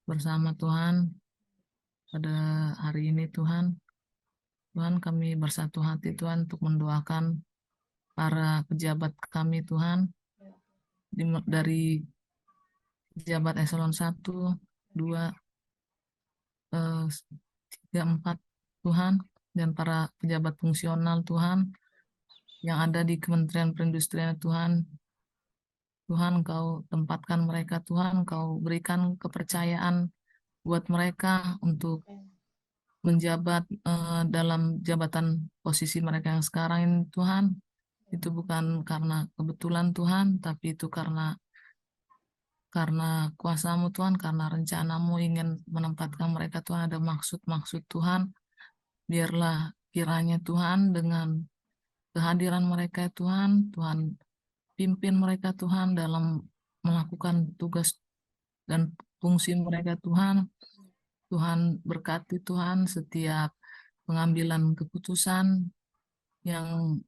bersama Tuhan pada hari ini Tuhan. Tuhan kami bersatu hati Tuhan untuk mendoakan para pejabat kami Tuhan, ya, dari pejabat eselon 1, 2, 3, 4 Tuhan, dan para pejabat fungsional Tuhan yang ada di Kementerian Perindustrian Tuhan. Tuhan, Kau tempatkan mereka, Tuhan, Kau berikan kepercayaan buat mereka untuk menjabat dalam jabatan posisi mereka yang sekarang ini, Tuhan. Itu bukan karena kebetulan Tuhan, tapi itu karena kuasa-Mu Tuhan, karena rencana-Mu ingin menempatkan mereka Tuhan, ada maksud-maksud Tuhan. Biarlah kiranya Tuhan dengan kehadiran mereka Tuhan, Tuhan pimpin mereka Tuhan dalam melakukan tugas dan fungsi mereka Tuhan. Tuhan berkati Tuhan setiap pengambilan keputusan yang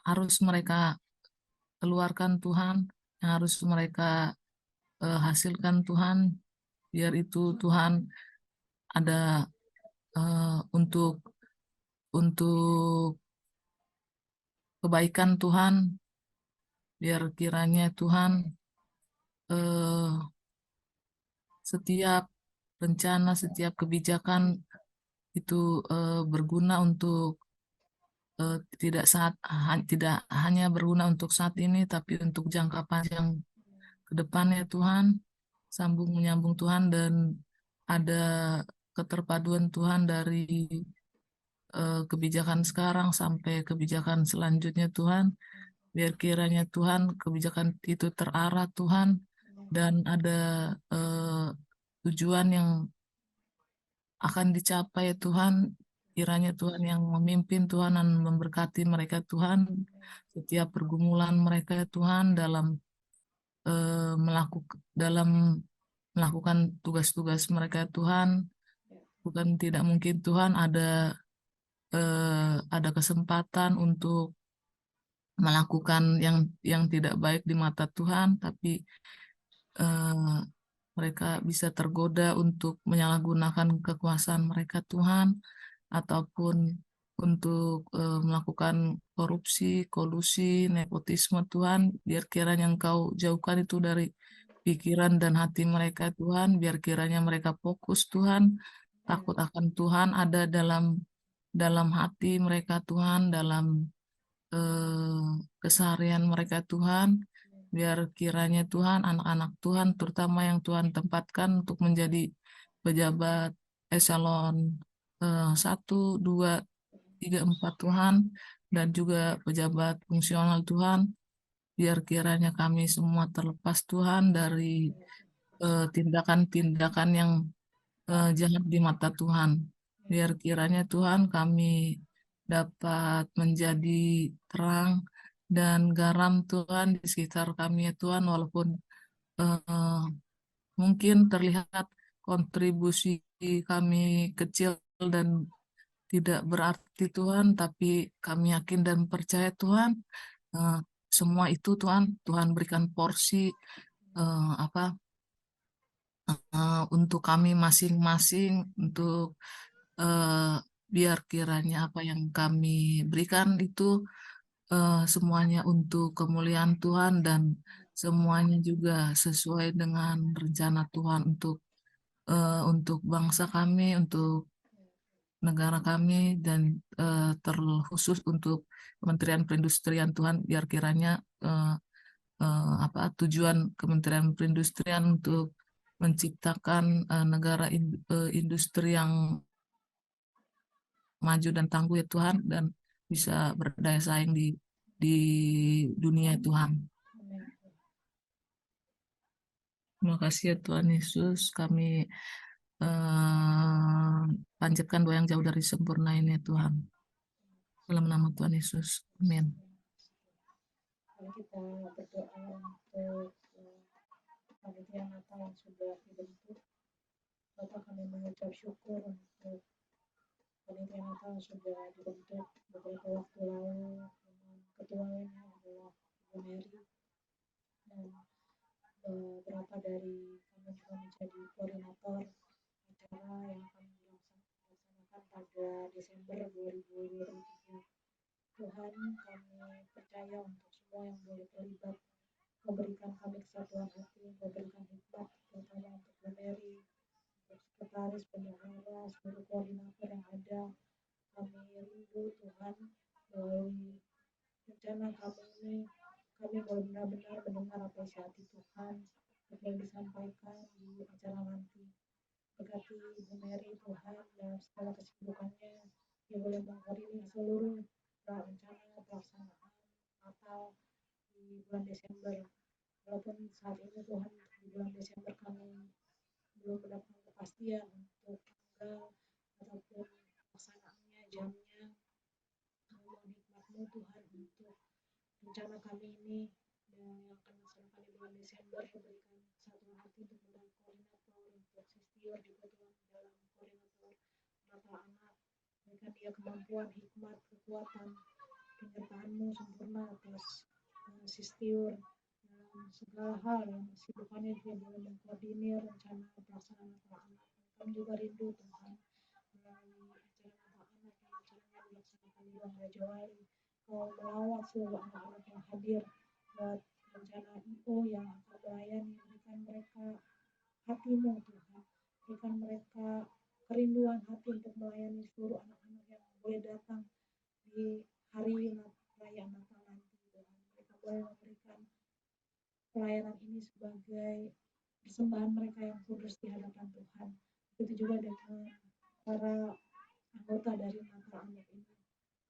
harus mereka keluarkan Tuhan, yang harus mereka hasilkan Tuhan, biar itu Tuhan ada untuk kebaikan Tuhan, biar kiranya Tuhan eh, setiap rencana, setiap kebijakan itu berguna untuk tidak hanya berguna untuk saat ini, tapi untuk jangka panjang ke depannya Tuhan, sambung menyambung Tuhan, dan ada keterpaduan Tuhan dari kebijakan sekarang sampai kebijakan selanjutnya Tuhan. Biar kiranya Tuhan kebijakan itu terarah Tuhan, dan ada eh, tujuan yang akan dicapai Tuhan. Kiranya Tuhan yang memimpin Tuhan dan memberkati mereka Tuhan, setiap pergumulan mereka Tuhan dalam melakukan tugas-tugas mereka Tuhan. Bukan tidak mungkin Tuhan ada kesempatan untuk melakukan yang tidak baik di mata Tuhan, tapi eh, mereka bisa tergoda untuk menyalahgunakan kekuasaan mereka Tuhan, ataupun untuk melakukan korupsi, kolusi, nepotisme Tuhan. Biar kiranya Engkau jauhkan itu dari pikiran dan hati mereka Tuhan. Biar kiranya mereka fokus Tuhan, takut akan Tuhan ada dalam hati mereka Tuhan, dalam keseharian mereka Tuhan. Biar kiranya Tuhan, anak-anak Tuhan, terutama yang Tuhan tempatkan untuk menjadi pejabat eselon 1, 2, 3, 4 Tuhan, dan juga pejabat fungsional Tuhan. Biar kiranya kami semua terlepas Tuhan dari tindakan-tindakan yang jahat di mata Tuhan. Biar kiranya Tuhan kami dapat menjadi terang dan garam Tuhan di sekitar kami ya Tuhan, walaupun eh, mungkin terlihat kontribusi kami kecil dan tidak berarti Tuhan, tapi kami yakin dan percaya Tuhan, eh, semua itu Tuhan, Tuhan berikan porsi apa untuk kami masing-masing, untuk eh, biar kiranya apa yang kami berikan itu semuanya untuk kemuliaan Tuhan, dan semuanya juga sesuai dengan rencana Tuhan untuk bangsa kami, untuk negara kami, dan terkhusus untuk Kementerian Perindustrian Tuhan. Biar kiranya eh, apa tujuan Kementerian Perindustrian untuk menciptakan negara industri yang maju dan tangguh ya Tuhan, dan bisa berdaya saing di dunia Tuhan. Terima kasih ya Tuhan Yesus, kami panjatkan doa yang jauh dari sempurna ini ya Tuhan. Dalam nama Tuhan Yesus, amin. Mari kita berdoa untuk panitia Natal yang sudah dibentuk. Bapak, kami mengucap syukur untuk panitia Natal yang sudah dibentuk beberapa waktu lalu, dengan ketuanya adalah Ibu Mary, dan beberapa dari kami juga menjadi koordinator acara yang akan dilaksanakan pada Desember 2023. Tuhan, kami percaya untuk semua yang boleh terlibat, memberikan kami kesatuan hati, memberikan hikmat, terutama untuk Bu Mary, untuk sekretaris, bendahara, seluruh koordinator yang ada. Kami rindu Tuhan, melalui rencana kami ini, kami benar-benar mendengar apa isi hati Tuhan, apa yang disampaikan di acara nanti. Berkati Ibu Mary Tuhan dalam segala kesibukannya, yang boleh menghadiri seluruh rencana pelaksanaan Natal di bulan Desember. Walaupun saat ini Tuhan di bulan Desember kami belum mendapatkan kepastian untuk tanggal ataupun pelaksanaannya, jamnya. Kami mohon hikmat-Mu Tuhan untuk rencana kami ini yang akan dilaksanakan di bulan Desember. Berikan kesatuan hati untuk menjadi koordinator, untuk Sistior juga Tuhan dalam koordinator Natal Anak. Berikan dia kemampuan, hikmat, kekuatan, penyertaan-Mu sempurna atas Sistior dalam segala hal yang kesibukannya, dia boleh mengkoordinir rencana pelaksanaan Natal Anak. Kami juga rindu Tuhan melalui acara Natal Anak yang acaranya dilaksanakan di Ruang Raja Wali, Kau melawat seluruh anak-anak yang hadir buat rencana IO yang akan melayani. Berikan mereka hati-Mu Tuhan, berikan mereka kerinduan hati untuk melayani seluruh anak-anak yang boleh datang di boleh memberikan pelayanan ini sebagai persembahan mereka yang kudus di hadapan Tuhan. Begitu juga dengan para anggota dari Natal Anak ini.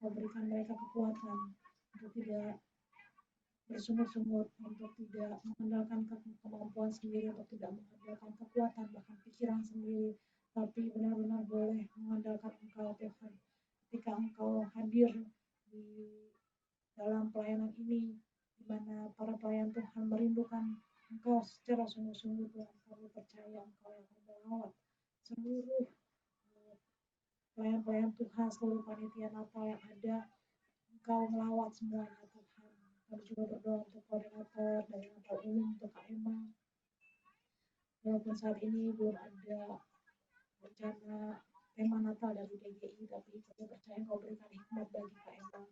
Kau berikan mereka kekuatan untuk tidak bersungut-sungut, untuk tidak mengandalkan kemampuan sendiri, untuk tidak mengandalkan kekuatan bahkan pikiran sendiri, tapi benar-benar boleh mengandalkan Engkau Tuhan. Ketika Engkau hadir di dalam pelayanan ini, di mana para pelayan Tuhan merindukan Engkau secara sungguh-sungguh, Tuhan, kami percaya Engkau yang akan melawat seluruh pelayan-pelayan Tuhan, seluruh panitia Natal yang ada. Engkau melawat semuanya Tuhan. Kami juga berdoa untuk koordinator dari Natal Umum untuk Kak Emma. Walaupun saat ini belum ada rencana tema Natal dari DGI, tapi kami percaya Engkau berikan hikmat bagi Kak Emma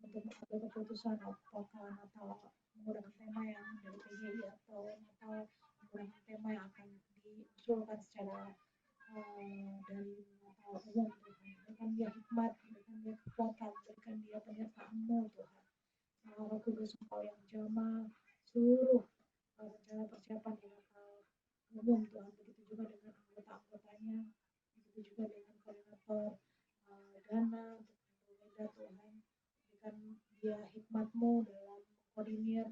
untuk mengambil keputusan apakah Natal menggunakan tema yang dari PGI atau Natal menggunakan tema yang akan diusulkan secara dari Natal Umum. Tuhan, berikan dia hikmat, berikan dia kekuatan, berikan dia penyertaan-Mu Tuhan. Roh Kudus Engkau yang jamah seluruh rencana persiapan di Natal Umum Tuhan. Begitu juga dengan anggota-anggotanya, begitu juga dengan koordinator dana untuk Meda Tuhan. Berikan dia hikmat-Mu dalam mengkoordinir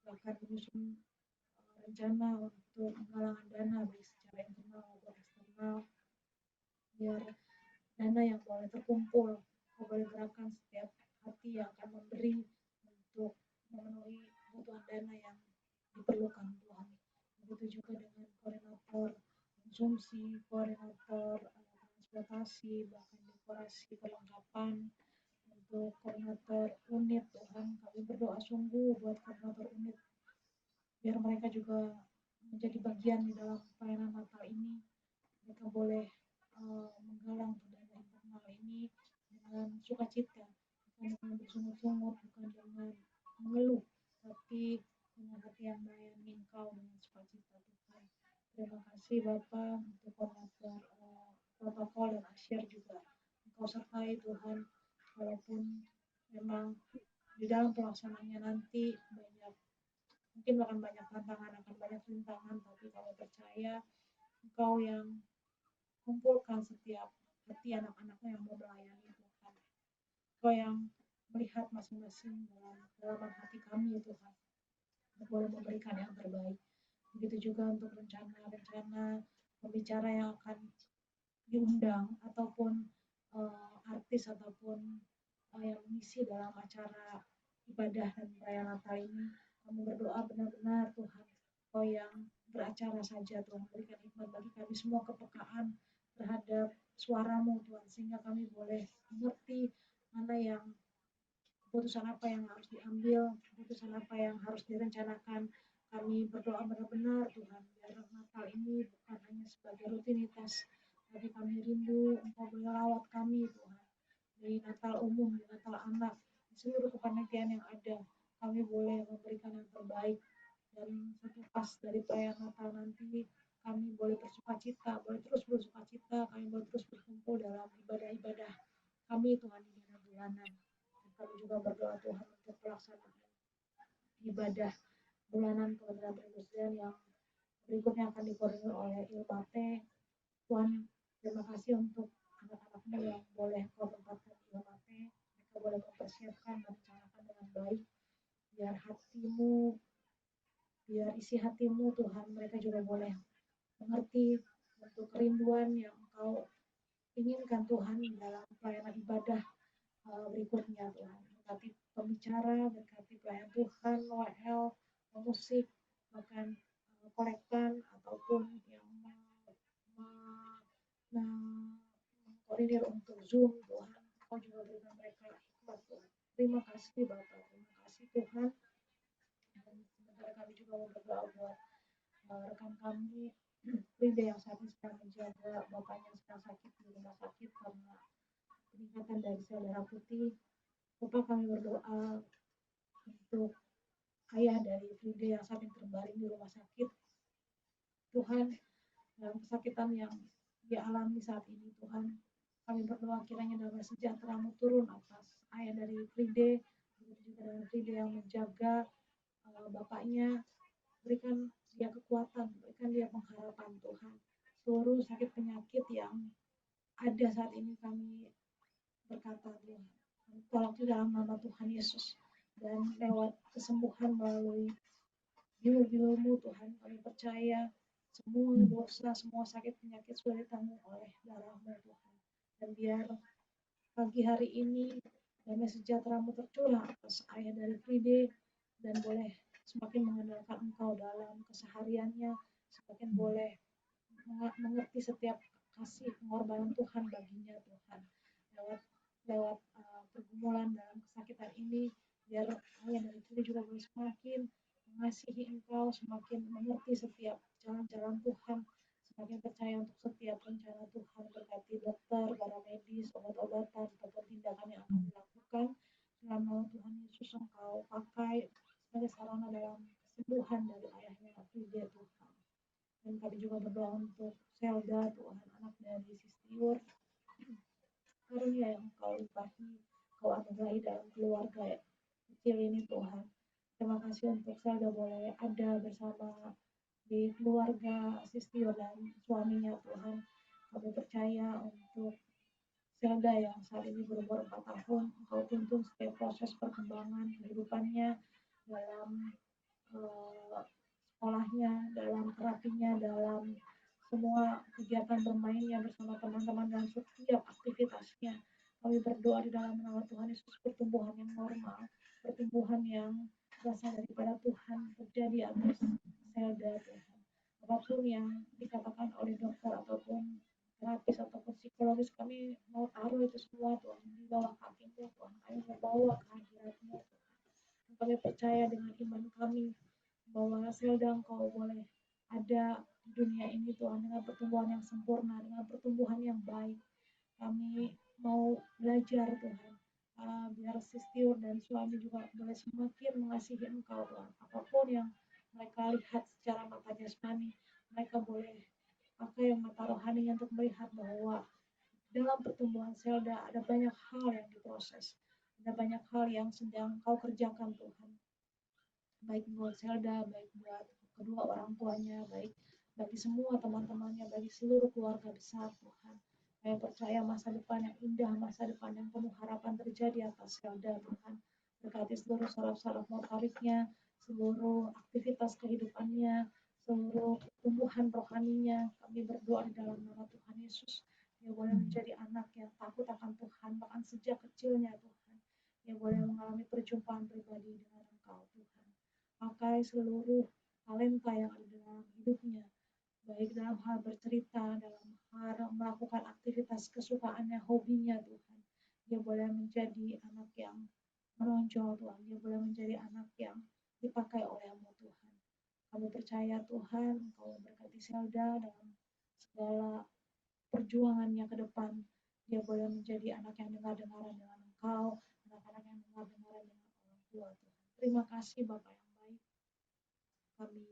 bahkan menyusun rencana untuk penggalangan dana baik secara internal maupun eksternal, biar dana yang boleh terkumpul, Kau boleh gerakkan setiap hati yang akan memberi untuk memenuhi kebutuhan dana yang diperlukan Tuhan. Begitu juga dengan koordinator konsumsi, koordinator transportasi, bahkan dekorasi perlengkapan untuk koordinator unit Tuhan. Kami berdoa sungguh buat koordinator unit, biar mereka juga menjadi bagian di dalam pelayanan Natal ini. Mereka boleh menggalang dana internal ini dengan sukacita, bukan dengan bersungut-sungut, bukan dengan mengeluh, tapi dengan hati yang melayani Engkau dengan sukacita Tuhan. Terima kasih Bapa untuk koordinator protokol dan asyir juga. Engkau sertai Tuhan, walaupun memang di dalam pelaksanaannya nanti mungkin akan banyak tantangan, akan banyak rintangan, tapi kami percaya Engkau yang kumpulkan setiap hati anak-anaknya yang mau melayani Tuhan. Engkau yang melihat masing-masing dalam kedalaman hati kami Tuhan, untuk boleh memberikan yang terbaik. Begitu juga untuk rencana-rencana pembicara yang akan diundang ataupun artis ataupun yang mengisi dalam acara ibadah dan perayaan Natal ini. Kami berdoa benar-benar Tuhan, Kau yang beracara saja Tuhan, berikan hikmat bagi kami semua, kepekaan terhadap suara-Mu Tuhan, sehingga kami boleh mengerti mana yang keputusan apa yang harus diambil, keputusan apa yang harus direncanakan. Kami berdoa benar-benar Tuhan, biar Natal ini bukan hanya sebagai rutinitas, tapi kami rindu Engkau melawat kami Tuhan, di Natal Umum, di Natal Anak, di seluruh kepanitiaan yang ada. Kami boleh memberikan yang terbaik, dan selepas dari perayaan Natal nanti kami boleh bersukacita, boleh terus bersukacita, kami boleh terus berkumpul dalam ibadah-ibadah kami Tuhan, ibadah bulanan. Dan kami juga berdoa Tuhan untuk pelaksanaan ibadah bulanan Kementerian Perindustrian yang berikutnya akan dikoordinir oleh Ilmate. Tuhan, terima kasih untuk anak-anakmu yang boleh Kau tempatkan di Ilmate. Mereka boleh mempersiapkan, merencanakan dengan baik, biar hatimu, biar isi hatimu Tuhan, mereka juga boleh mengerti untuk kerinduan yang Engkau inginkan Tuhan dalam pelayanan ibadah berikutnya Tuhan. Berkati pembicara, berkati pelayan Tuhan, WL, musik, bahkan kolektan ataupun yang mengkoordinir untuk Zoom Tuhan. Engkau juga berikan mereka hikmat Tuhan. Terima kasih Bapak, terima kasih Tuhan. Dan sementara kami juga mau berdoa buat rekan kami Frida yang saat ini sedang menjaga bapaknya yang sedang sakit di rumah sakit karena peningkatan dari sel darah putih. Bapak, kami berdoa untuk ayah dari Frida yang saat ini terbaring di rumah sakit. Tuhan, dalam kesakitan yang dia alami saat ini Tuhan, kami berdoa kiranya damai sejahtera-Mu turun atas ayah dari Frida, begitu juga dengan Frida yang menjaga bapaknya, berikan dia kekuatan, berikan dia pengharapan Tuhan. Seluruh sakit penyakit yang ada saat ini kami berkata Tuhan, tolak di dalam nama Tuhan Yesus, dan lewat kesembuhan melalui biul-biul-Mu Tuhan, kami percaya semua dosa, semua sakit penyakit sudah ditanggung oleh darah-Mu Tuhan. Dan biar pagi hari ini damai sejahtera-Mu tercurah atas ayah dari Fride, dan boleh semakin mengandalkan Engkau dalam kesehariannya, semakin boleh mengerti setiap kasih pengorbanan Tuhan baginya Tuhan. Lewat pergumulan dalam kesakitan ini, biar ayah dari Fride juga boleh semakin mengasihi Engkau, semakin mengerti setiap jalan-jalan Tuhan, semakin percaya untuk setiap rencana Tuhan. Berkati dokter, para medis, obat-obatan, ataupun tindakan yang akan dilakukan, dalam nama Tuhan Yesus Engkau pakai sebagai sarana dalam kesembuhan dari ayahnya Fride Tuhan. Dan kami juga berdoa untuk Selda Tuhan, anak dari Sistiur, karunia yang Engkau limpahi, Engkau anugerahi dalam keluarga kecil ini Tuhan. Terima kasih untuk Selda boleh ada bersama di keluarga Sistiur dan suaminya Tuhan. Kami percaya untuk Selda yang saat ini berumur 4 tahun, Engkau tuntun setiap proses perkembangan kehidupannya dalam sekolahnya, dalam terapinya, dalam semua kegiatan bermainnya bersama teman-teman dan setiap aktivitasnya. Kami berdoa di dalam nama Tuhan Yesus, pertumbuhan yang normal, pertumbuhan yang berasal daripada Tuhan terjadi atas Selda Tuhan. Apapun yang dikatakan oleh dokter ataupun terapis ataupun psikologis, kami mau taruh itu semua Tuhan di bawah kaki-Mu Tuhan. Kami mau bawa kehadirat-Mu Tuhan. Kami percaya dengan iman kami bahwa Selda Engkau boleh ada di dunia ini Tuhan dengan pertumbuhan yang sempurna, dengan pertumbuhan yang baik. Kami mau belajar Tuhan, biar Sistiur dan suami juga boleh semakin mengasihi Engkau Tuhan. Apapun yang mereka lihat secara mata jasmani, mereka boleh pakai mata rohaninya untuk melihat bahwa dalam pertumbuhan Selda ada banyak hal yang diproses, ada banyak hal yang sedang Kau kerjakan Tuhan, baik buat Selda, baik buat kedua orang tuanya, baik bagi semua teman-temannya, bagi seluruh keluarga besar Tuhan. Kami percaya masa depan yang indah, masa depan yang penuh harapan terjadi atas Selda Tuhan. Berkati seluruh saraf-saraf motoriknya, seluruh aktivitas kehidupannya, seluruh pertumbuhan rohaninya. Kami berdoa di dalam nama Tuhan Yesus. Dia boleh menjadi anak yang takut akan Tuhan, bahkan sejak kecilnya Tuhan. Dia boleh mengalami perjumpaan pribadi dengan Engkau Tuhan. Pakai seluruh talenta yang ada dalam hidupnya, baik dalam hal bercerita, dalam hal melakukan aktivitas kesukaannya, hobinya Tuhan. Dia boleh menjadi anak yang menonjol Tuhan, dia boleh menjadi anak yang dipakai oleh-Mu Tuhan. Kami percaya Tuhan, Engkau berkati Selda dalam segala perjuangannya ke depan. Dia boleh menjadi anak yang dengar-dengaran dengan Engkau, anak-anak yang dengar-dengaran dengan orang tua Tuhan. Terima kasih Bapak yang baik. Kami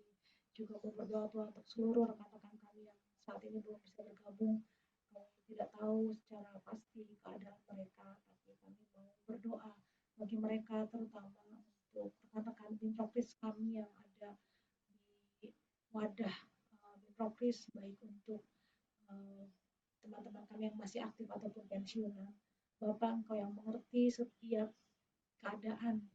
juga berdoa Tuhan untuk seluruh rekan-rekan kami yang saat ini belum bisa bergabung. Kami tidak tahu secara pasti keadaan mereka, tapi kami mau berdoa bagi mereka, terutama untuk rekan-rekan Binprokris kami yang ada di wadah Binprokris, baik untuk teman-teman kami yang masih aktif ataupun pensiunan. Bapak, Engkau yang mengerti setiap keadaan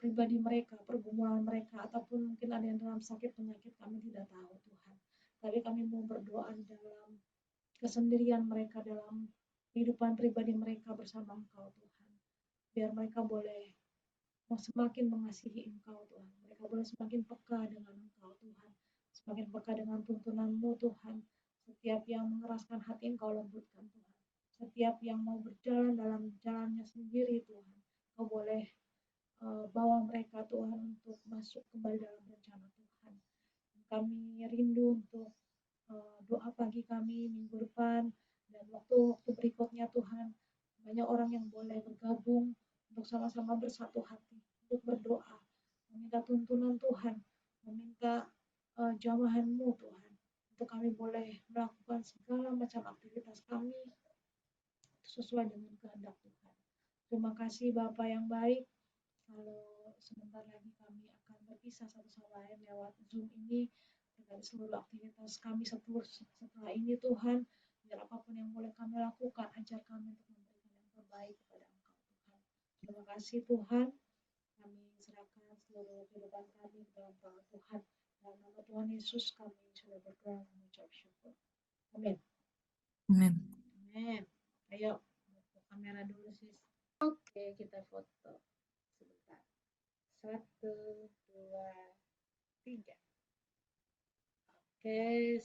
pribadi mereka, pergumulan mereka, ataupun mungkin ada yang dalam sakit penyakit, kami tidak tahu Tuhan. Tapi kami mau berdoa di dalam kesendirian mereka, dalam kehidupan pribadi mereka bersama Engkau Tuhan. Biar mereka boleh semakin mengasihi Engkau Tuhan. Mereka boleh semakin peka dengan Engkau Tuhan. Semakin peka dengan tuntunan-Mu Tuhan. Setiap yang mengeraskan hati Engkau lembutkan Tuhan. Setiap yang mau berjalan dalam jalannya sendiri Tuhan, Engkau boleh bawa mereka Tuhan untuk masuk kembali dalam rencana Tuhan. Kami rindu untuk doa pagi kami minggu depan dan waktu-waktu berikutnya Tuhan. Banyak orang yang boleh bergabung untuk sama-sama bersatu hati, untuk berdoa, meminta tuntunan Tuhan, meminta jamahan-Mu Tuhan, untuk kami boleh melakukan segala macam aktivitas kami sesuai dengan kehendak Tuhan. Terima kasih Bapak yang baik. Kalau sebentar lagi kami akan berpisah satu sama lain lewat Zoom ini, dengan seluruh aktivitas kami setelah ini Tuhan, biar apapun yang boleh kami lakukan, ajar kami untuk memberikan yang terbaik kepada Engkau Tuhan. Terima kasih Tuhan, kami serahkan seluruh kehidupan kami ke dalam tangan Tuhan. Dalam nama Tuhan Yesus kami sudah berdoa dan mengucap syukur. Amin. Amin. Amin. Ayo, buka kamera dulu sis. Oke, kita foto. Sebentar. 1, 2, 3. Oke.